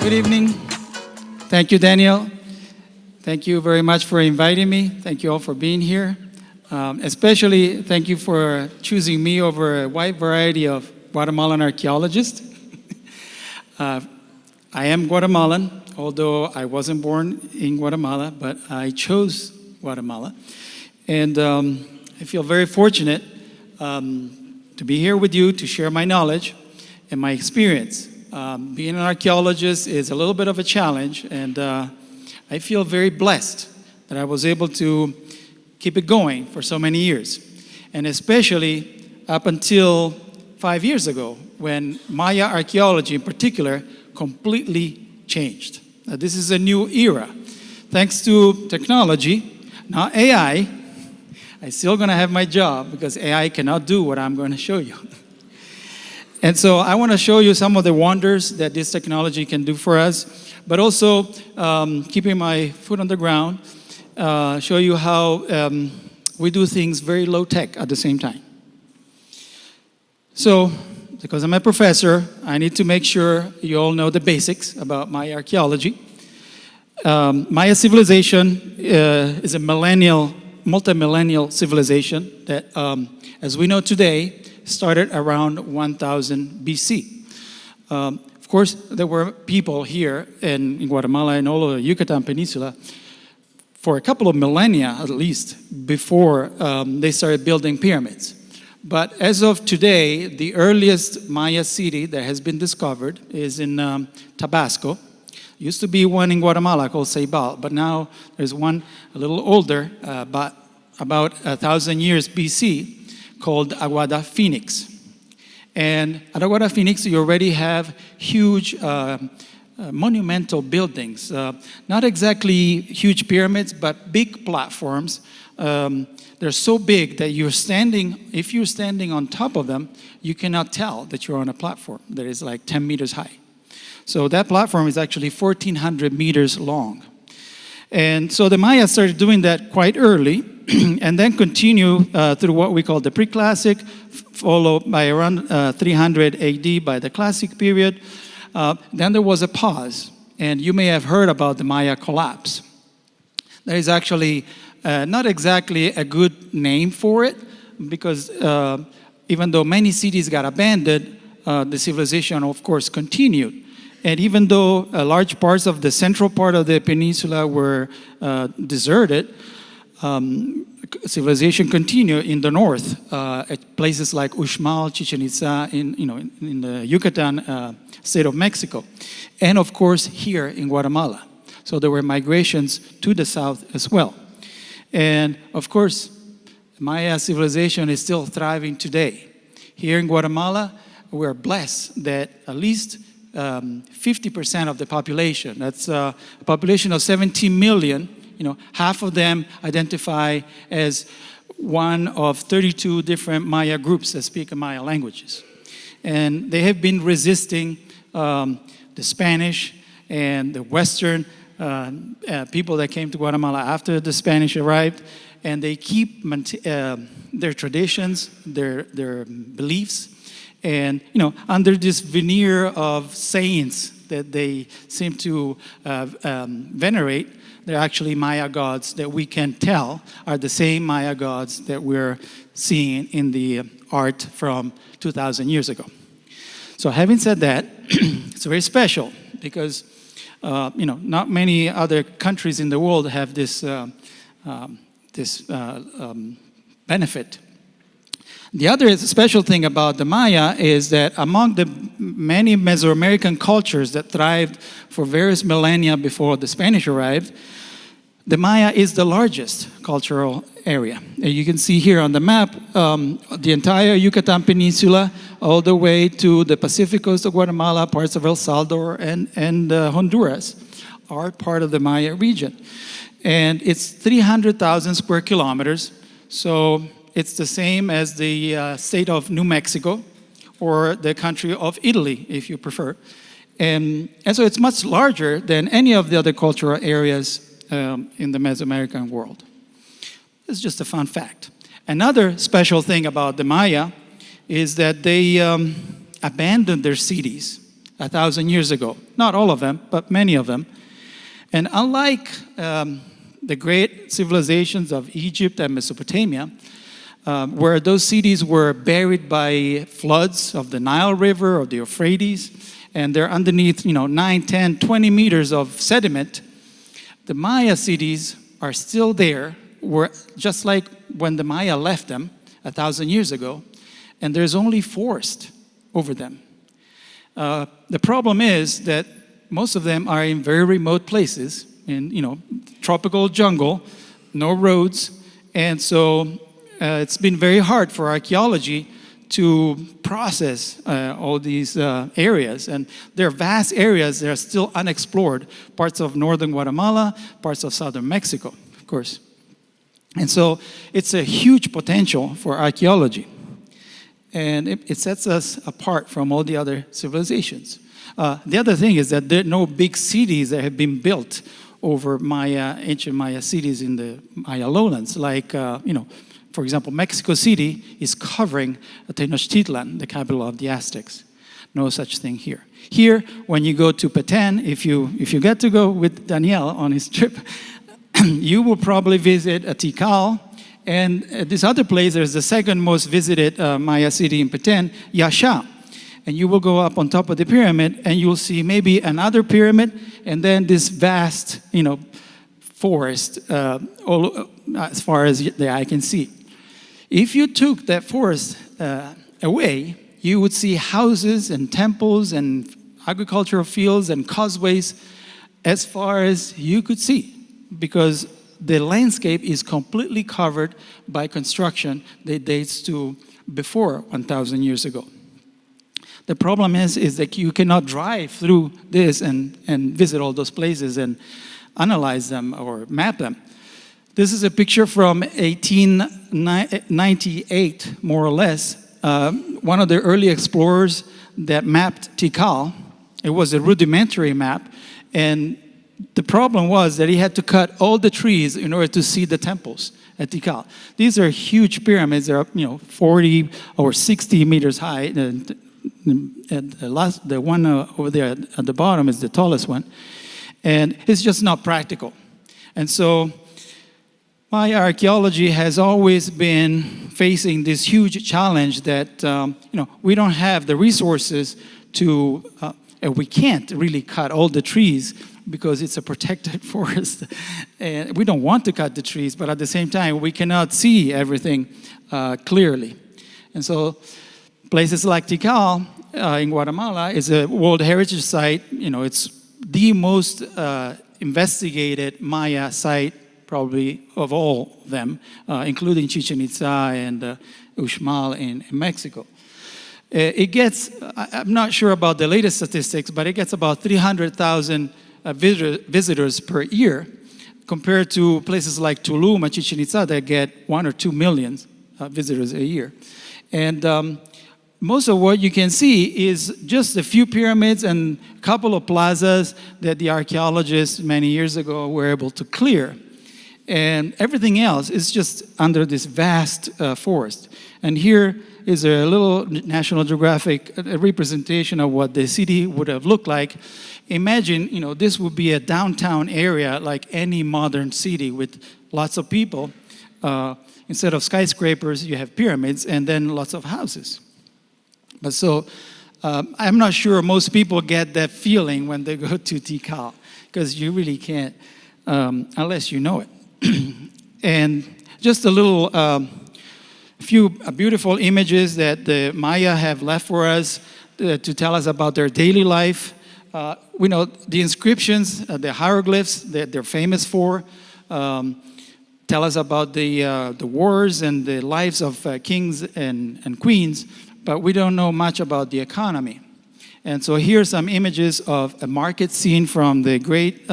Good evening. Thank you, Daniel. Thank you very much for inviting me. Thank you all for being here. Especially thank you for choosing me over a wide variety of Guatemalan archaeologists. I am Guatemalan, although I wasn't born in Guatemala, but I chose Guatemala. And I feel very fortunate to be here with you to share my knowledge and my experience. Being an archaeologist is a little bit of a challenge, and I feel very blessed that I was able to keep it going for so many years. And especially up until 5 years ago, when Maya archaeology in particular completely changed. Now, this is a new era. Thanks to technology, not AI, I'm still going to have my job because AI cannot do what I'm going to show you. And so I want to show you some of the wonders that this technology can do for us, but also keeping my foot on the ground, show you how we do things very low tech at the same time. So, because I'm a professor, I need to make sure you all know the basics about Maya archaeology. Maya civilization is a multi-millennial civilization that, as we know today, started around 1000 BC. Of course, there were people here in Guatemala and all of the Yucatan Peninsula for a couple of millennia at least before they started building pyramids. But as of today, the earliest Maya city that has been discovered is in Tabasco. Used to be one in Guatemala called Ceibal, but now there's one a little older, but about 1,000 years BC, called Aguada Phoenix. And at Aguada Phoenix, you already have huge monumental buildings. Not exactly huge pyramids, but big platforms. They're so big that if you're standing on top of them, you cannot tell that you're on a platform that is like 10 meters high. So that platform is actually 1,400 meters long. And so the Maya started doing that quite early, and then continue through what we call the pre-classic, followed by around 300 AD by the classic period. Then there was a pause, and you may have heard about the Maya collapse. There is actually not exactly a good name for it, because even though many cities got abandoned, the civilization, of course, continued. And even though large parts of the central part of the peninsula were deserted, civilization continued in the north at places like Uxmal, Chichen Itza, in the Yucatan state of Mexico, and of course here in Guatemala. So there were migrations to the south as well. And of course, Maya civilization is still thriving today. Here in Guatemala, we're blessed that at least 50% of the population, that's a population of 17 million, half of them identify as one of 32 different Maya groups that speak Maya languages. And they have been resisting the Spanish and the Western people that came to Guatemala after the Spanish arrived, and they keep their traditions, their beliefs, and under this veneer of saints that they seem to venerate, they're actually Maya gods that we can tell are the same Maya gods that we're seeing in the art from 2,000 years ago. So having said that, it's very special because not many other countries in the world have this benefit. The other special thing about the Maya is that among the many Mesoamerican cultures that thrived for various millennia before the Spanish arrived, the Maya is the largest cultural area. And you can see here on the map, the entire Yucatan Peninsula, all the way to the Pacific coast of Guatemala, parts of El Salvador, and Honduras are part of the Maya region. And it's 300,000 square kilometers, so it's the same as the state of New Mexico or the country of Italy, if you prefer. And so it's much larger than any of the other cultural areas in the Mesoamerican world. It's just a fun fact. Another special thing about the Maya is that they abandoned their cities 1,000 years ago. Not all of them, but many of them. And unlike the great civilizations of Egypt and Mesopotamia, where those cities were buried by floods of the Nile River or the Euphrates, and they're underneath 9, 10, 20 meters of sediment, the Maya cities are still there, just like when the Maya left them 1,000 years ago, and there's only forest over them. The problem is that most of them are in very remote places, in tropical jungle, no roads, and so it's been very hard for archaeology to process all these areas. And there are vast areas that are still unexplored, parts of northern Guatemala, parts of southern Mexico, of course. And so it's a huge potential for archaeology. And it sets us apart from all the other civilizations. The other thing is that there are no big cities that have been built over ancient Maya cities in the Maya lowlands. Like, for example, Mexico City is covering Tenochtitlan, the capital of the Aztecs. No such thing here. Here, when you go to Petén, if you get to go with Daniel on his trip, you will probably visit Tikal. And this other place, there's the second most visited Maya city in Petén, Yaxha. And you will go up on top of the pyramid, and you'll see maybe another pyramid, and then this vast, forest, all, as far as the eye can see. If you took that forest away, you would see houses and temples and agricultural fields and causeways as far as you could see, because the landscape is completely covered by construction that dates to before 1,000 years ago. The problem is that you cannot drive through this and visit all those places and analyze them or map them. This is a picture from 1898, more or less. One of the early explorers that mapped Tikal. It was a rudimentary map, and the problem was that he had to cut all the trees in order to see the temples at Tikal. These are huge pyramids. They're 40 or 60 meters high. And the one over there at the bottom is the tallest one, and it's just not practical. And so Maya archaeology has always been facing this huge challenge that we don't have the resources to, and we can't really cut all the trees because it's a protected forest, and we don't want to cut the trees, but at the same time we cannot see everything clearly. And so places like Tikal in Guatemala is a World Heritage Site. It's the most investigated Maya site probably of all of them, including Chichen Itza and Uxmal in Mexico. It gets, I'm not sure about the latest statistics, but it gets about 300,000 visitors per year, compared to places like Tulum and Chichen Itza that get 1 or 2 million visitors a year. And most of what you can see is just a few pyramids and a couple of plazas that the archaeologists many years ago were able to clear. And everything else is just under this vast forest. And here is a little National Geographic representation of what the city would have looked like. Imagine, this would be a downtown area like any modern city with lots of people. Instead of skyscrapers, you have pyramids and then lots of houses. But so, I'm not sure most people get that feeling when they go to Tikal, because you really can't, unless you know it. And just a little, few beautiful images that the Maya have left for us to tell us about their daily life. We know the inscriptions, the hieroglyphs that they're famous for, tell us about the wars and the lives of kings and queens, but we don't know much about the economy. And so here are some images of a market scene from the great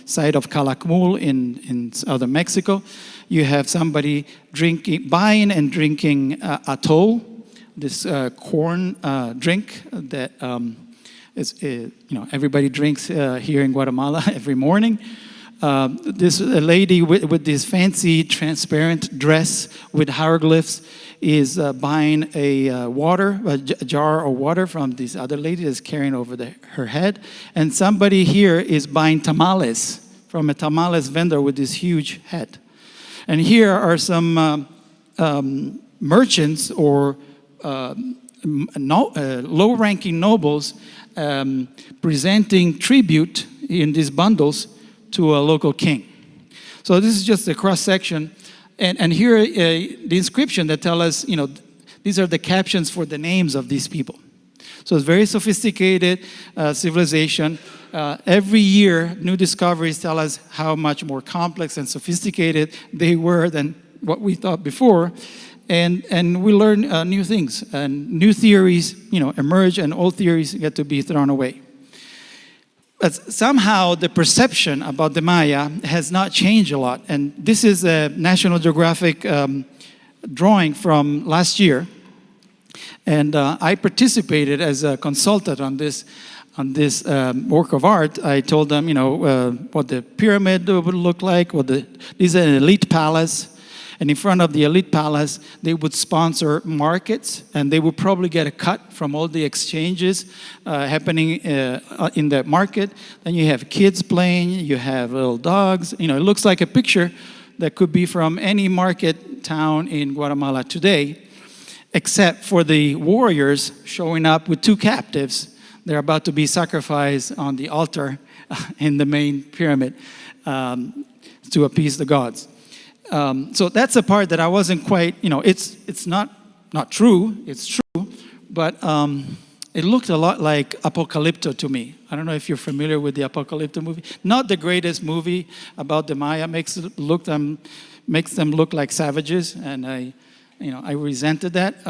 site of Calakmul in southern Mexico. You have somebody buying and drinking atol, this corn drink that everybody drinks here in Guatemala every morning. This lady with this fancy transparent dress with hieroglyphs is buying a jar of water from this other lady that's carrying over her head. And somebody here is buying tamales from a tamales vendor with this huge head. And here are some merchants or low-ranking nobles presenting tribute in these bundles to a local king. So this is just a cross-section. And here the inscription that tell us, these are the captions for the names of these people. So it's very sophisticated civilization. Every year, new discoveries tell us how much more complex and sophisticated they were than what we thought before. And we learn new things, and new theories, emerge, and old theories get to be thrown away. But somehow the perception about the Maya has not changed a lot. And this is a National Geographic drawing from last year. And I participated as a consultant on this work of art. I told them, what the pyramid would look like. This is an elite palace. And in front of the elite palace, they would sponsor markets, and they would probably get a cut from all the exchanges happening in that market. Then you have kids playing, you have little dogs. It looks like a picture that could be from any market town in Guatemala today, except for the warriors showing up with 2 captives. They're about to be sacrificed on the altar in the main pyramid to appease the gods. So that's a part that I wasn't quite, it's not true, it's true, but it looked a lot like Apocalypto to me. I don't know if you're familiar with the Apocalypto movie. Not the greatest movie about the Maya, makes them look like savages, and I resented that.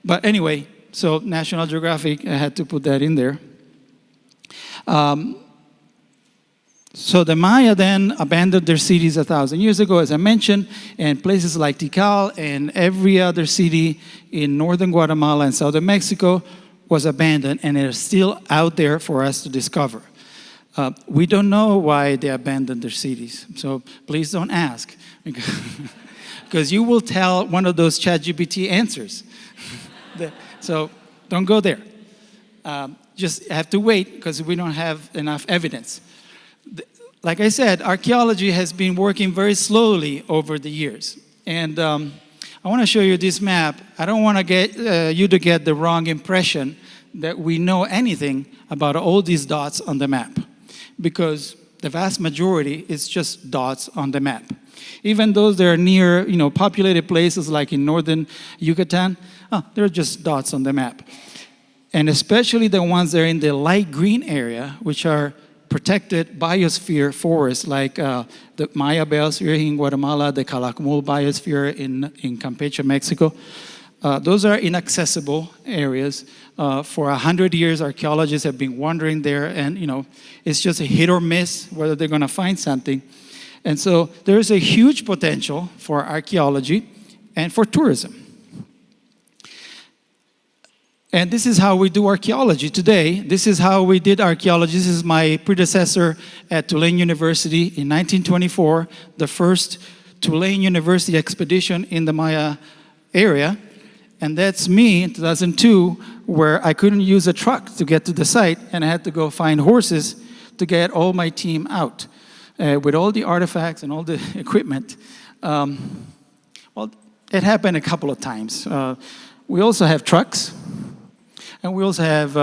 But anyway, so National Geographic had to put that in there. So the Maya then abandoned their cities 1,000 years ago, as I mentioned, and places like Tikal and every other city in northern Guatemala and southern Mexico was abandoned, and they're still out there for us to discover. We don't know why they abandoned their cities, so please don't ask, because you will tell one of those ChatGPT answers. So don't go there. Just have to wait, because we don't have enough evidence. Like I said, archaeology has been working very slowly over the years. And I want to show you this map. I don't want to get you to get the wrong impression that we know anything about all these dots on the map, because the vast majority is just dots on the map. Even those that are near, populated places like in northern Yucatan, they're just dots on the map. And especially the ones that are in the light green area, which are protected biosphere forests, like the Maya biosphere in Guatemala, the Calakmul biosphere in Campeche, Mexico. Those are inaccessible areas. For 100 years, archaeologists have been wandering there, and it's just a hit or miss whether they're going to find something. And so there is a huge potential for archaeology and for tourism. And this is how we do archaeology today. This is how we did archaeology. This is my predecessor at Tulane University in 1924, the first Tulane University expedition in the Maya area. And that's me in 2002, where I couldn't use a truck to get to the site, and I had to go find horses to get all my team out with all the artifacts and all the equipment. Well, it happened a couple of times. We also have trucks. And we also have,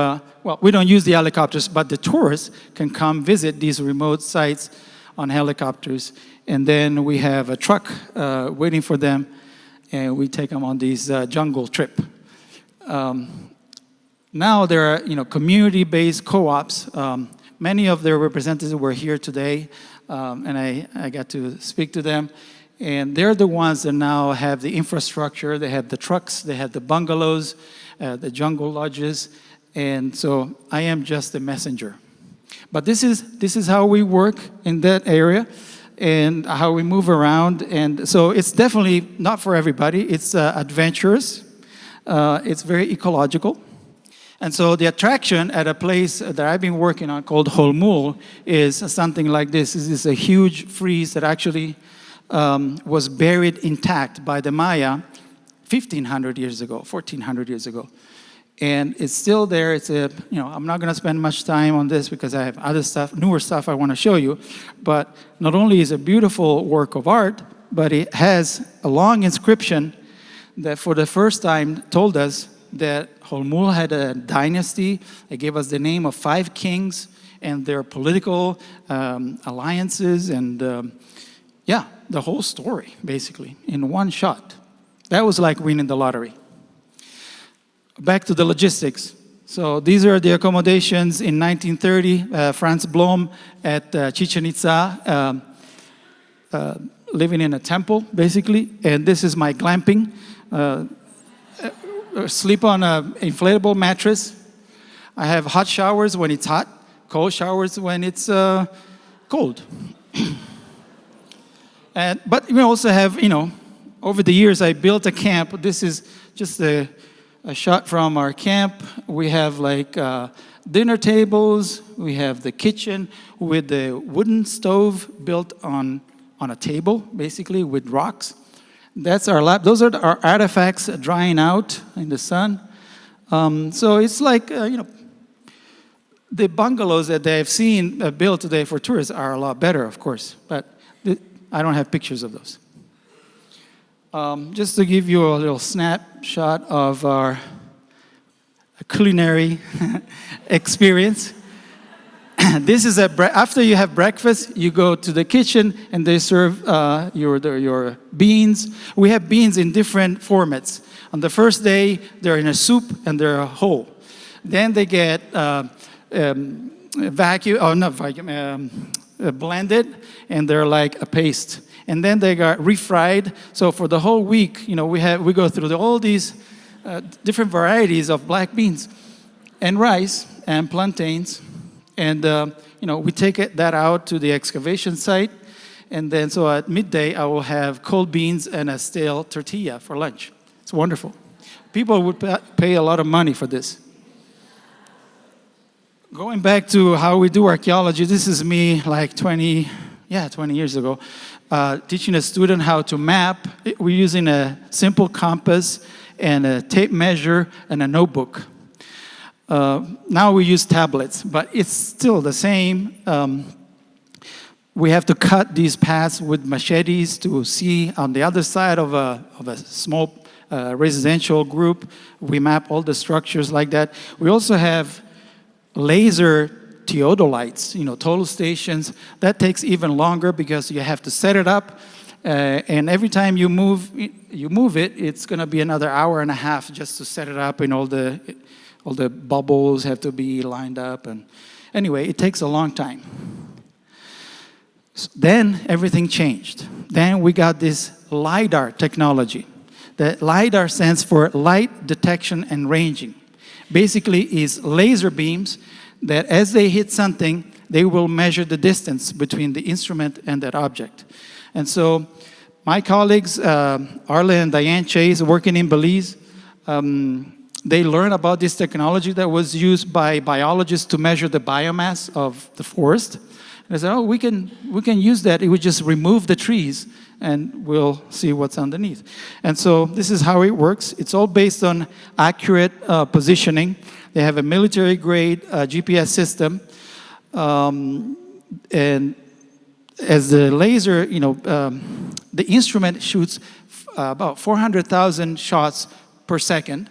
we don't use the helicopters, but the tourists can come visit these remote sites on helicopters. And then we have a truck waiting for them, and we take them on this jungle trip. Now there are, community-based co-ops. Many of their representatives were here today, and I got to speak to them. And they're the ones that now have the infrastructure. They have the trucks, they have the bungalows, the jungle lodges, and so I am just a messenger. But this is how we work in that area, and how we move around. And so it's definitely not for everybody. It's adventurous. It's very ecological. And so the attraction at a place that I've been working on called Holmul is something like this. This is a huge frieze that actually was buried intact by the Maya 1,500 years ago, 1,400 years ago. And it's still there. It's I'm not going to spend much time on this because I have other stuff, newer stuff I want to show you. But not only is it a beautiful work of art, but it has a long inscription that for the first time told us that Holmul had a dynasty. It gave us the name of 5 kings and their political alliances and, the whole story, basically, in one shot. That was like winning the lottery. Back to the logistics. So these are the accommodations in 1930. Franz Blom at Chichen Itza, living in a temple, basically. And this is my glamping. Sleep on an inflatable mattress. I have hot showers when it's hot, cold showers when it's cold. But we also have, over the years I built a camp. This is just a shot from our camp. We have like dinner tables. We have the kitchen with the wooden stove built on a table, basically, with rocks. That's our lab. Those are our artifacts drying out in the sun. So it's like, the bungalows that they've seen built today for tourists are a lot better, of course. But I don't have pictures of those. Just to give you a little snapshot of our culinary experience. This is after you have breakfast, you go to the kitchen and they serve your beans. We have beans in different formats. On the first day, they're in a soup and they're whole. Then they get blended and they're like a paste. And then they got refried. So for the whole week, we go through all these different varieties of black beans and rice and plantains. And, we take that out to the excavation site. And then, so at midday, I will have cold beans and a stale tortilla for lunch. It's wonderful. People would pay a lot of money for this. Going back to how we do archaeology, this is me like 20 years ago, teaching a student how to map. We're using a simple compass and a tape measure and a notebook. Now we use tablets, but it's still the same. We have to cut these paths with machetes to see on the other side of a small residential group. We map all the structures like that. We also have laser theodolites, total stations. That takes even longer because you have to set it up. And every time you move it, it's going to be another hour and a half just to set it up, and all the bubbles have to be lined up. And anyway, it takes a long time. Then everything changed. Then we got this LiDAR technology. The LiDAR stands for light detection and ranging. Basically is laser beams that as they hit something, they will measure the distance between the instrument and that object. And so my colleagues, Arle and Diane Chase, working in Belize, they learned about this technology that was used by biologists to measure the biomass of the forest. And they said, we can use that. It would just remove the trees and we'll see what's underneath. And so this is how it works. It's all based on accurate positioning. They have a military-grade GPS system. And as the laser, the instrument shoots about 400,000 shots per second.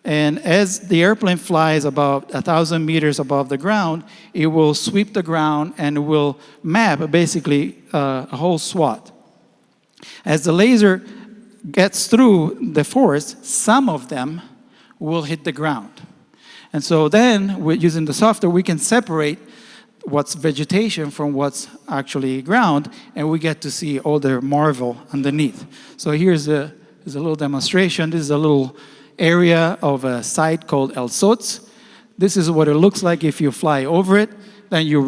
And as the airplane flies about 1,000 meters above the ground, it will sweep the ground and will map basically a whole swath. As the laser gets through the forest, some of them will hit the ground. And so then, using the software, we can separate what's vegetation from what's actually ground, and we get to see all the marvel underneath. So here's a little demonstration. This is a little area of a site called El Sots. This is what it looks like if you fly over it. Then you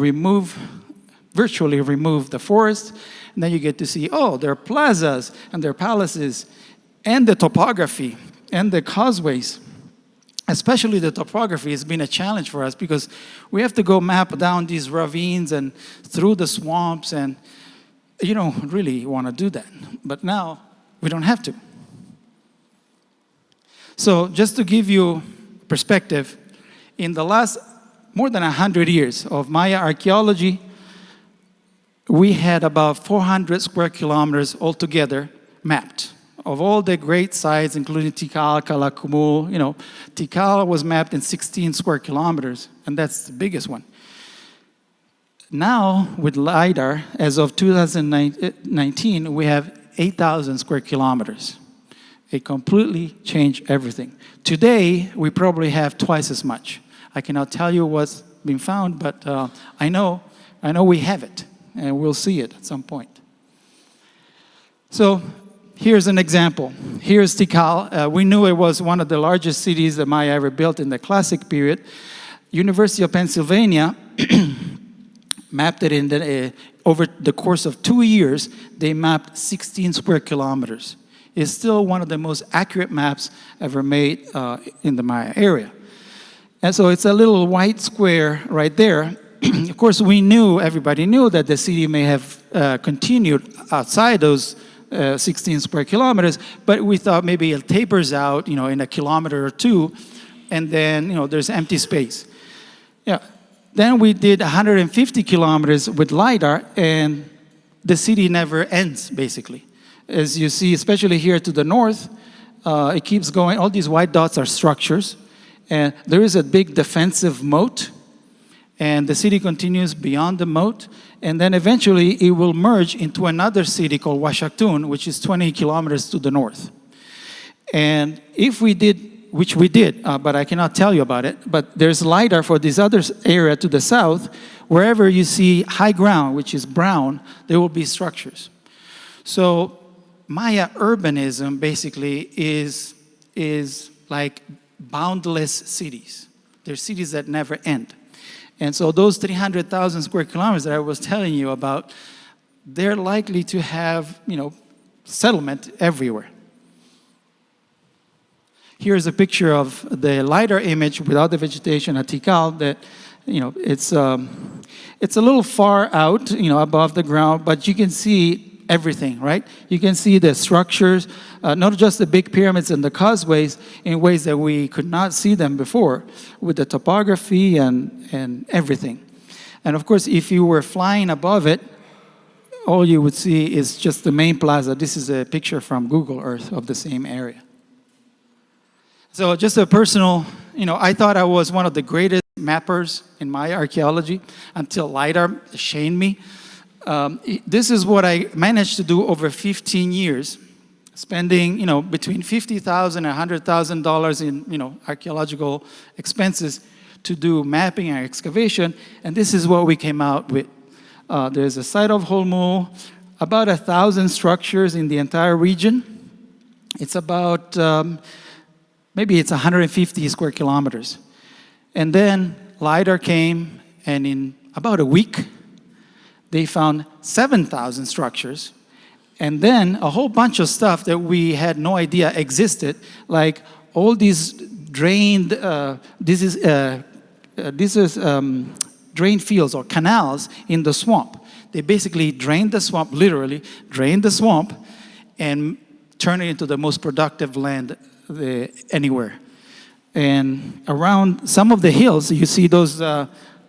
virtually remove the forest, and then you get to see, there are plazas and there are palaces and the topography and the causeways. especially the topography has been a challenge for us because we have to go map down these ravines and through the swamps, and you don't really want to do that. But now we don't have to. So just to give you perspective, in the last more than 100 years of Maya archaeology, we had about 400 square kilometers altogether mapped of all the great sites, including Tikal, Calakmul. You know, Tikal was mapped in 16 square kilometers, and that's the biggest one. Now, with LiDAR, as of 2019, we have 8,000 square kilometers. It completely changed everything. Today, we probably have twice as much. I cannot tell you what's been found, but I know we have it, and we'll see it at some point. So here's an example. Here's Tikal. We knew it was one of the largest cities that Maya ever built in the classic period. University of Pennsylvania mapped it in over the course of 2 years. They mapped 16 square kilometers. It's still one of the most accurate maps ever made in the Maya area. And so it's a little white square right there. Of course, everybody knew that the city may have continued outside those 16 square kilometers, but we thought maybe it tapers out, in a kilometer or two, and then, there's empty space. Yeah. Then we did 150 kilometers with LiDAR, and the city never ends, basically. As you see, especially here to the north, it keeps going. All these white dots are structures, and there is a big defensive moat, and the city continues beyond the moat, and then eventually it will merge into another city called Washaktun, which is 20 kilometers to the north. And if we did, which we did, but I cannot tell you about it, but there's LiDAR for this other area to the south. Wherever you see high ground, which is brown, there will be structures. So Maya urbanism basically is like boundless cities. They're cities that never end. And so those 300,000 square kilometers that I was telling you about, they're likely to have, settlement everywhere. Here's a picture of the LiDAR image without the vegetation at Tikal. That, it's a little far out, above the ground, but you can see everything, right? You can see the structures, not just the big pyramids and the causeways, in ways that we could not see them before, with the topography and everything. And of course, if you were flying above it, all you would see is just the main plaza. This is a picture from Google Earth of the same area. So just a personal, I thought I was one of the greatest mappers in my archaeology until LiDAR shamed me. This is what I managed to do over 15 years, spending, between $50,000 and $100,000 in, archaeological expenses to do mapping and excavation, and this is what we came out with. There's a site of Holmul, about 1,000 structures in the entire region. It's about, maybe it's 150 square kilometers. And then LiDAR came, and in about a week, they found 7,000 structures, and then a whole bunch of stuff that we had no idea existed, like all these drained, drained fields or canals in the swamp. They basically drained the swamp, literally drained the swamp, and turned it into the most productive land anywhere. And around some of the hills, you see those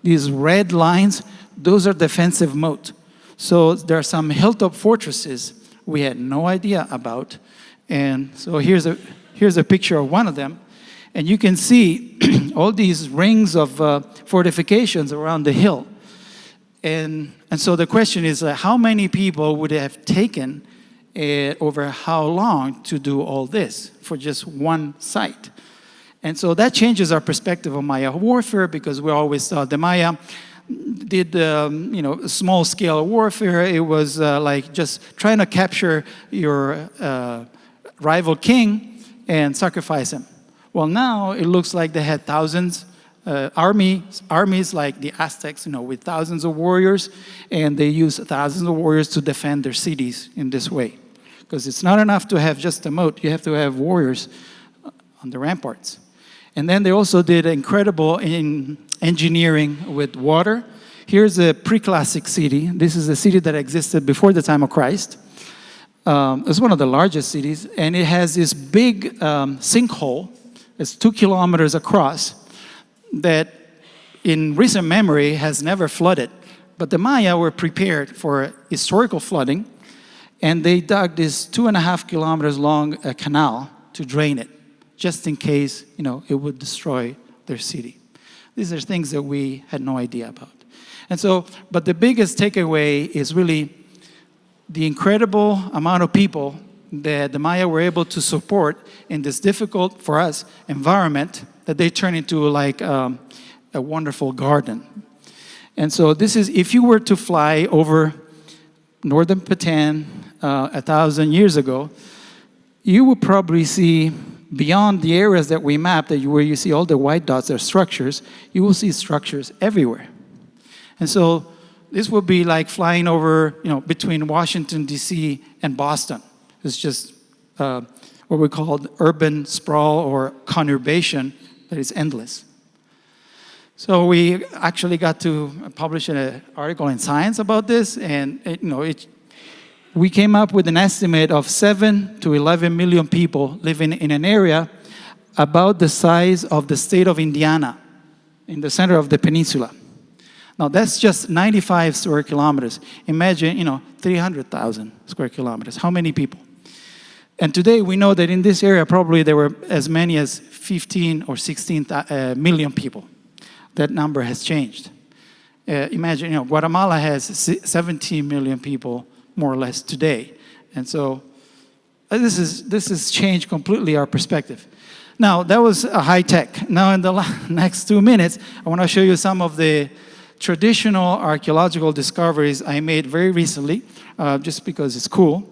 these red lines. Those are defensive moat. So there are some hilltop fortresses we had no idea about. And so here's a picture of one of them. And you can see all these rings of fortifications around the hill. And so the question is, how many people would have taken over how long to do all this for just one site? And so that changes our perspective on Maya warfare, because we always thought the Maya did small-scale warfare. It was like just trying to capture your rival king and sacrifice him. Well, now it looks like they had thousands, armies like the Aztecs, with thousands of warriors, and they use thousands of warriors to defend their cities in this way. Because it's not enough to have just a moat; you have to have warriors on the ramparts. And then they also did incredible in engineering with water. Here's a pre-classic city. This is a city that existed before the time of Christ. It's one of the largest cities, and it has this big sinkhole. It's 2 kilometers across that in recent memory has never flooded. But the Maya were prepared for historical flooding, and they dug this 2.5 kilometers long canal to drain it, just in case, it would destroy their city. These are things that we had no idea about. And so, but the biggest takeaway is really the incredible amount of people that the Maya were able to support in this difficult, for us, environment that they turned into like a wonderful garden. And so this is, if you were to fly over northern Bataan 1,000 years ago, you would probably see beyond the areas that we mapped, where you see all the white dots are structures, you will see structures everywhere. And so this would be like flying over, between Washington, D.C. and Boston. It's just what we call urban sprawl or conurbation that is endless. So we actually got to publish an article in Science about this, and we came up with an estimate of 7 to 11 million people living in an area about the size of the state of Indiana in the center of the peninsula. Now that's just 95 square kilometers. Imagine, 300,000 square kilometers. How many people? And today we know that in this area probably there were as many as 15 or 16 million people. That number has changed. Imagine, Guatemala has 17 million people, more or less, today. And so this has changed completely our perspective. Now, that was a high tech. Now, in the next 2 minutes, I want to show you some of the traditional archaeological discoveries I made very recently, just because it's cool.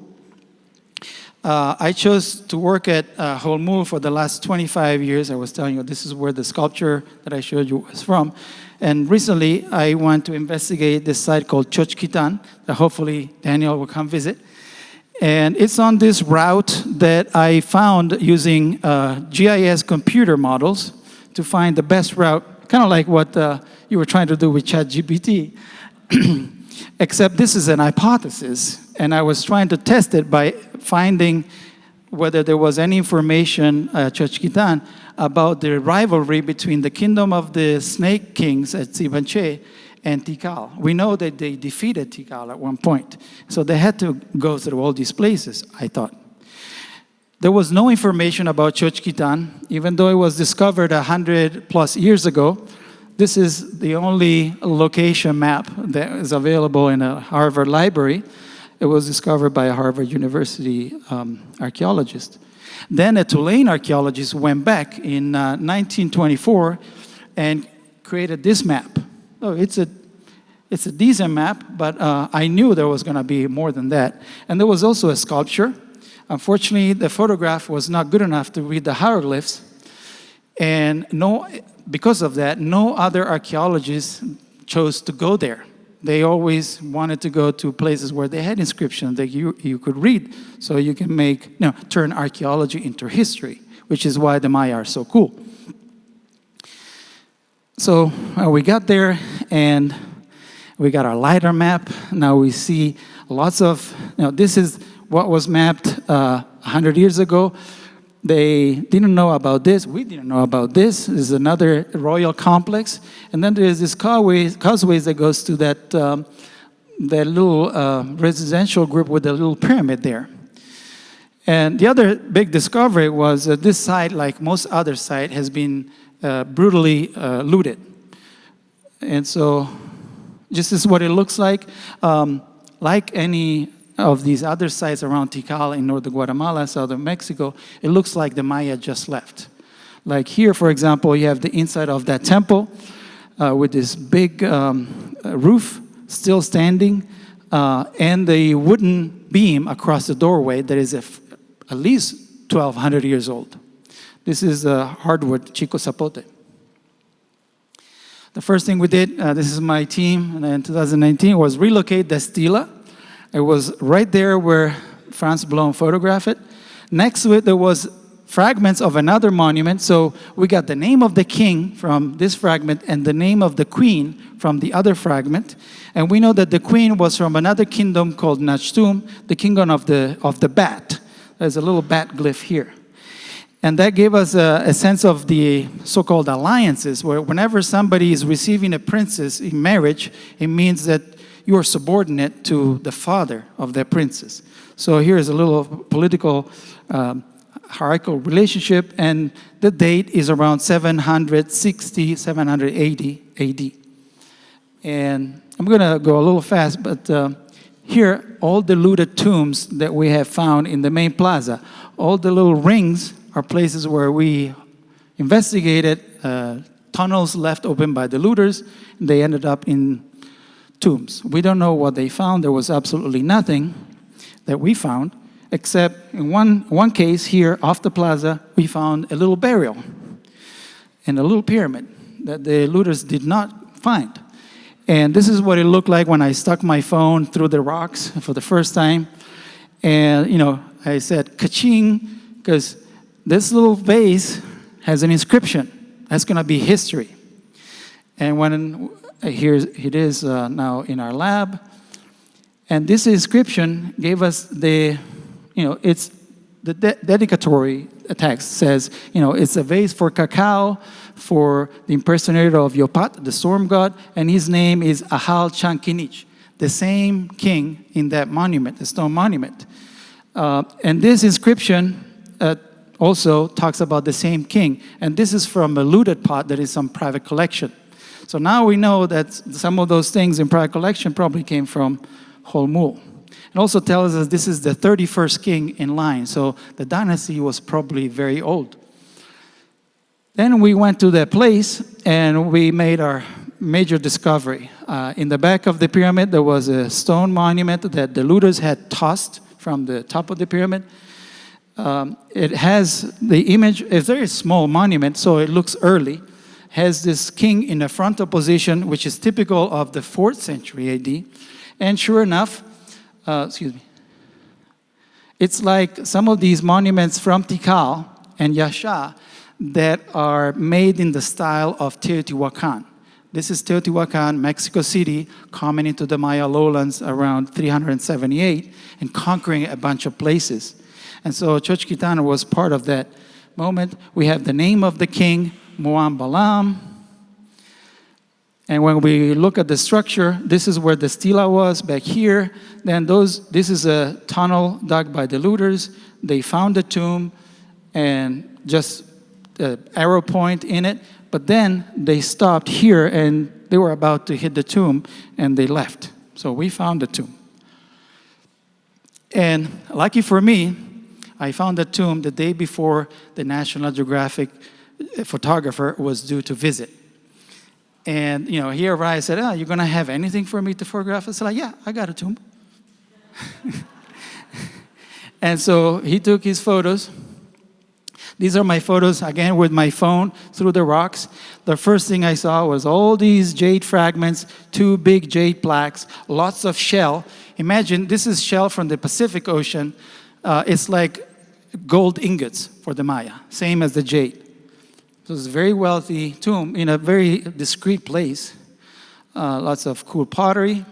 I chose to work at Holmul for the last 25 years. I was telling you, this is where the sculpture that I showed you was from. And recently, I went to investigate this site called Xochiquitán, that hopefully Daniel will come visit. And it's on this route that I found using GIS computer models to find the best route, kind of like what you were trying to do with ChatGPT. Except this is an hypothesis, and I was trying to test it by finding whether there was any information at Xochiquitán about the rivalry between the kingdom of the snake kings at Tsibanché and Tikal. We know that they defeated Tikal at one point, so they had to go through all these places, I thought. There was no information about Xochiquitán, even though it was discovered 100 plus years ago. This is the only location map that is available in a Harvard library. It was discovered by a Harvard University archeologist. Then a Tulane archeologist went back in 1924 and created this map. Oh, it's a decent map, but I knew there was going to be more than that. And there was also a sculpture. Unfortunately, the photograph was not good enough to read the hieroglyphs. And because of that, no other archaeologists chose to go there. They always wanted to go to places where they had inscriptions that you could read, so you can turn archaeology into history, which is why the Maya are so cool. So we got there, and we got our LiDAR map. Now we see lots of, this is what was mapped 100 years ago. They didn't know about this. We didn't know about this. This is another royal complex. And then there's this causeways that goes to that little residential group with the little pyramid there. And the other big discovery was that this site, like most other sites, has been brutally looted. And so this is what it looks like. Like any of these other sites around Tikal in northern Guatemala, southern Mexico, it looks like the Maya just left. Like here, for example, you have the inside of that temple with this big roof still standing, and the wooden beam across the doorway that is at least 1,200 years old. This is hardwood Chico Zapote. The first thing we did, this is my team in 2019, was relocate the stela. It was right there where Franz Blom photographed it. Next to it, there was fragments of another monument. So we got the name of the king from this fragment and the name of the queen from the other fragment. And we know that the queen was from another kingdom called Nachtum, the kingdom of the bat. There's a little bat glyph here. And that gave us a sense of the so-called alliances, where whenever somebody is receiving a princess in marriage, it means that you are subordinate to the father of that princess. So here's a little political hierarchical relationship, and the date is around 760, 780 AD. And I'm going to go a little fast, but here, all the looted tombs that we have found in the main plaza, all the little rings are places where we investigated tunnels left open by the looters, and they ended up in tombs. We don't know what they found. There was absolutely nothing that we found, except in one case here off the plaza, we found a little burial and a little pyramid that the looters did not find. And this is what it looked like when I stuck my phone through the rocks for the first time. And, I said, ka-ching, because this little vase has an inscription. That's going to be history. And when here it is now in our lab. And this inscription gave us it's the dedicatory text says, it's a vase for cacao, for the impersonator of Yopat, the storm god, and his name is Ahal Chankinich, the same king in that monument, the stone monument. And this inscription also talks about the same king, and this is from a looted pot that is some private collection. So now we know that some of those things in private collection probably came from Holmul. It also tells us this is the 31st king in line, so the dynasty was probably very old. Then we went to that place and we made our major discovery. In the back of the pyramid, there was a stone monument that the looters had tossed from the top of the pyramid. It has the image, a very small monument, so it looks early. Has this king in a frontal position, which is typical of the 4th century AD. And sure enough, it's like some of these monuments from Tikal and Yasha that are made in the style of Teotihuacan. This is Teotihuacan, Mexico City, coming into the Maya lowlands around 378 and conquering a bunch of places. And so Xochquitana was part of that moment. We have the name of the king, Muam Balam. And when we look at the structure, this is where the stela was back here. Then this is a tunnel dug by the looters. They found the tomb and just an arrow point in it. But then they stopped here and they were about to hit the tomb and they left. So we found the tomb. And lucky for me, I found the tomb the day before the National Geographic photographer was due to visit. And, he arrived, I said, you're going to have anything for me to photograph? I said, yeah, I got a tomb. And so he took his photos. These are my photos, again, with my phone through the rocks. The first thing I saw was all these jade fragments, 2 big jade plaques, lots of shell. Imagine, this is shell from the Pacific Ocean. It's like gold ingots for the Maya, same as the jade. So it's a very wealthy tomb in a very discreet place. Lots of cool pottery.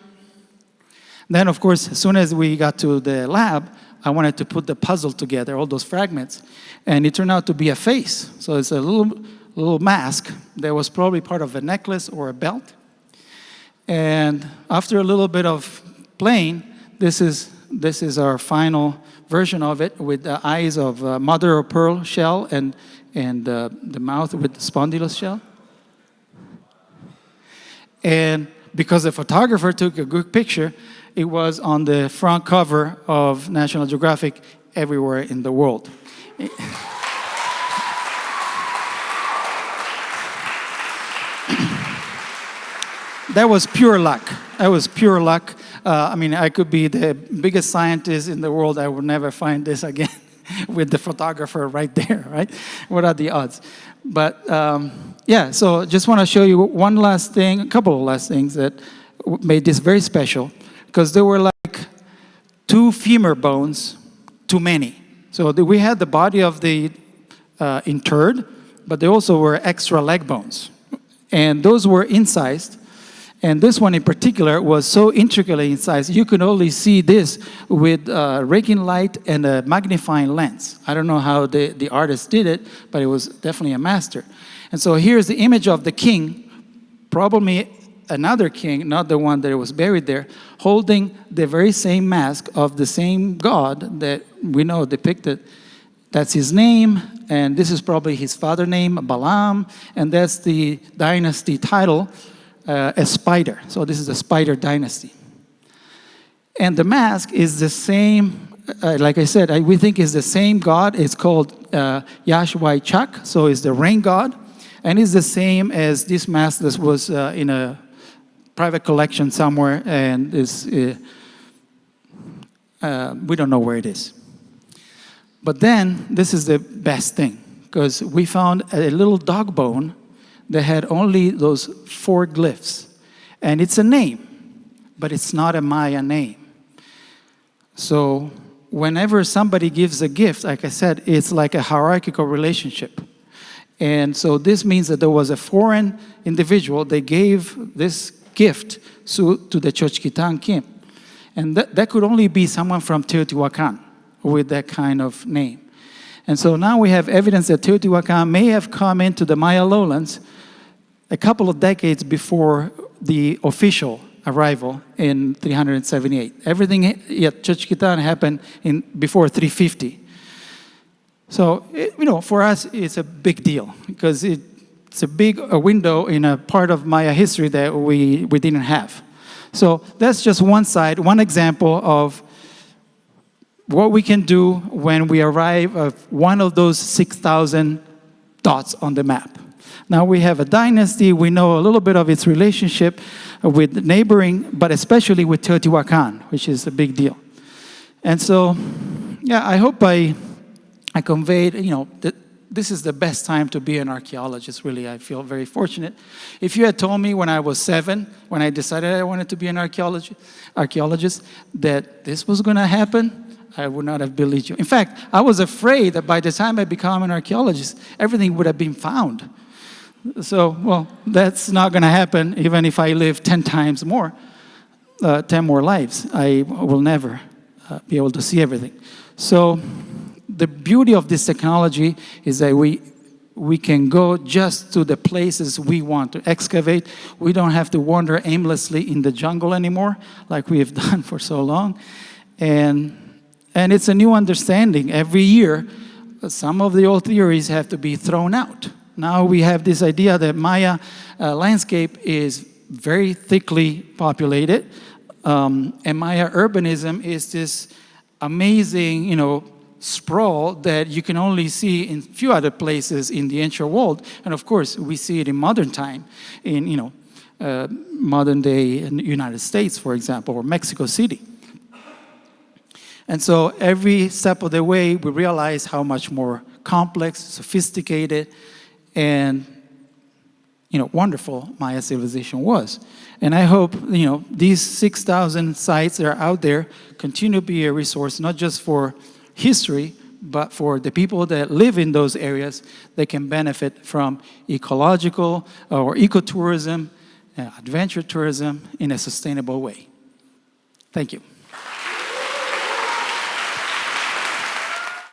Then, of course, as soon as we got to the lab, I wanted to put the puzzle together, all those fragments. And it turned out to be a face. So it's a little mask that was probably part of a necklace or a belt. And after a little bit of playing, this is our final version of it with the eyes of mother of pearl shell and the mouth with the spondylus shell. And because the photographer took a good picture, it was on the front cover of National Geographic everywhere in the world. That was pure luck. I could be the biggest scientist in the world. I would never find this again with the photographer right there, right? What are the odds? But so just want to show you one last thing, a couple of last things that made this very special, because there were like 2 femur bones too many. So we had the body of the interred, but they also were extra leg bones. And those were incised. And this one in particular was so intricately incised, you could only see this with raking light and a magnifying lens. I don't know how the artist did it, but it was definitely a master. And so here's the image of the king, probably another king, not the one that was buried there, holding the very same mask of the same god that we know depicted. That's his name, and this is probably his father's name, Balaam, and that's the dynasty title, a spider. So this is a spider dynasty. And the mask is the same, like I said, we think is the same god. It's called Yahweh Chak, so it's the rain god. And it's the same as this mask that was in a private collection somewhere, and is we don't know where it is. But then, this is the best thing, because we found a little dog bone that had only those 4 glyphs. And it's a name, but it's not a Maya name. So whenever somebody gives a gift, like I said, it's like a hierarchical relationship. And so this means that there was a foreign individual that gave this gift to the Xochitlan king. And that could only be someone from Teotihuacan with that kind of name. And so now we have evidence that Teotihuacan may have come into the Maya lowlands a couple of decades before the official arrival in 378. Everything at Xochitlan happened before 350. So, for us, it's a big deal because it's a big window in a part of Maya history that we didn't have. So that's just one side, one example of what we can do when we arrive at one of those 6,000 dots on the map. Now we have a dynasty, we know a little bit of its relationship with neighboring, but especially with Teotihuacan, which is a big deal. And so, yeah, I hope I conveyed, that this is the best time to be an archaeologist, really. I feel very fortunate. If you had told me when I was 7, when I decided I wanted to be an archaeologist, that this was going to happen, I would not have believed you. In fact, I was afraid that by the time I become an archaeologist, everything would have been found. So, well, that's not going to happen. Even if I live 10 times more, 10 more lives, I will never be able to see everything. So the beauty of this technology is that we can go just to the places we want to excavate. We don't have to wander aimlessly in the jungle anymore, like we have done for so long. And it's a new understanding. Every year, some of the old theories have to be thrown out. Now we have this idea that Maya landscape is very thickly populated, and Maya urbanism is this amazing, sprawl that you can only see in a few other places in the ancient world. And of course, we see it in modern time, in modern day in the United States, for example, or Mexico City. And so every step of the way, we realize how much more complex, sophisticated, and wonderful Maya civilization was. And I hope these 6,000 sites that are out there continue to be a resource, not just for history, but for the people that live in those areas that can benefit from ecological or ecotourism, adventure tourism in a sustainable way. Thank you.